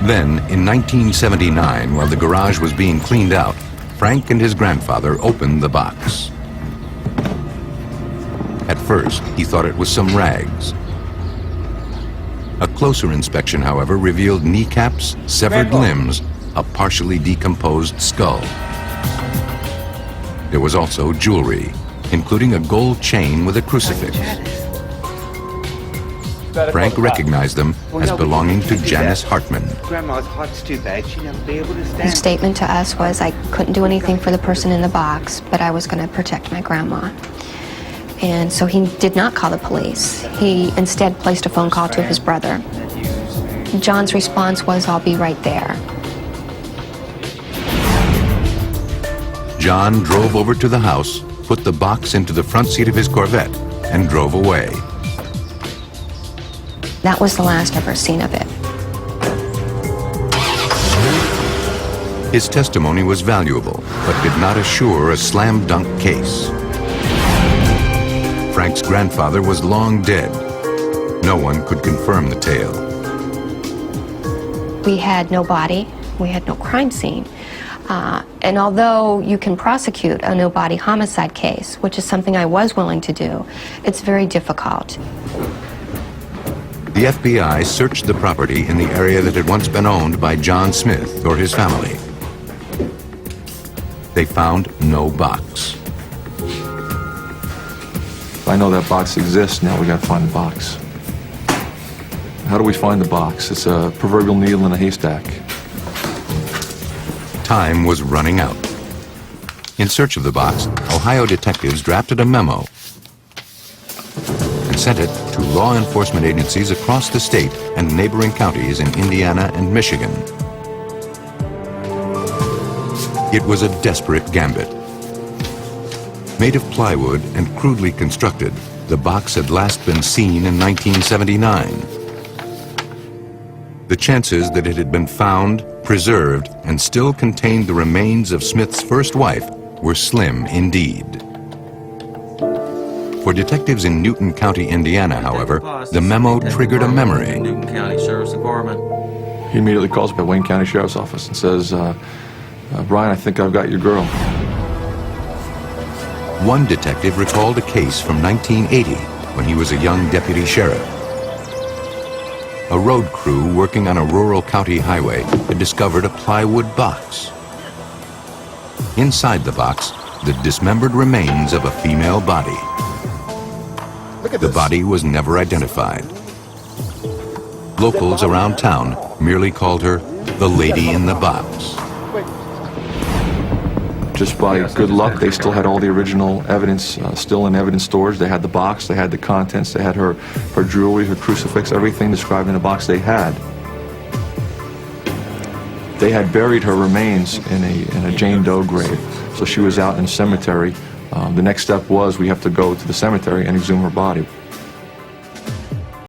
Then, in 1979, while the garage was being cleaned out, Frank and his grandfather opened the box. At first, he thought it was some rags. A closer inspection, however, revealed kneecaps, severed limbs, a partially decomposed skull. There was also jewelry, including a gold chain with a crucifix. Frank recognized them as belonging to Janice Hartman. Grandma's heart's too bad. She'd never be able to stand. His statement to us was, I couldn't do anything for the person in the box, but I was going to protect my grandma. And so he did not call the police. He instead placed a phone call to his brother. John's response was, I'll be right there. John drove over to the house, put the box into the front seat of his Corvette, and drove away. That was the last ever seen of it. His testimony was valuable, but did not assure a slam-dunk case. Frank's grandfather was long dead. No one could confirm the tale. We had no body, we had no crime scene. And although you can prosecute a no-body homicide case, which is something I was willing to do, it's very difficult. The FBI searched the property in the area that had once been owned by John Smith or his family. They found no box. I know that box exists, now we gotta find the box. How do we find the box? It's a proverbial needle in a haystack. Time was running out. In search of the box, Ohio detectives drafted a memo and sent it to law enforcement agencies across the state and neighboring counties in Indiana and Michigan. It was a desperate gambit. Made of plywood and crudely constructed, the box had last been seen in 1979. The chances that it had been found, preserved, and still contained the remains of Smith's first wife were slim indeed. For detectives in Newton County, Indiana, however, the memo triggered a memory. Newton County Sheriff's Department. He immediately calls up at Wayne County Sheriff's Office and says, Brian, I think I've got your girl. One detective recalled a case from 1980 when he was a young deputy sheriff. A road crew working on a rural county highway had discovered a plywood box. Inside the box, the dismembered remains of a female body. The body was never identified. Locals around town merely called her the lady in the box. Just by good luck, they still had all the original evidence still in evidence storage. They had the box, they had the contents, they had her jewelry, her crucifix, everything described in the box they had. They had buried her remains in a Jane Doe grave, so she was out in a cemetery. The next step was we have to go to the cemetery and exhume her body.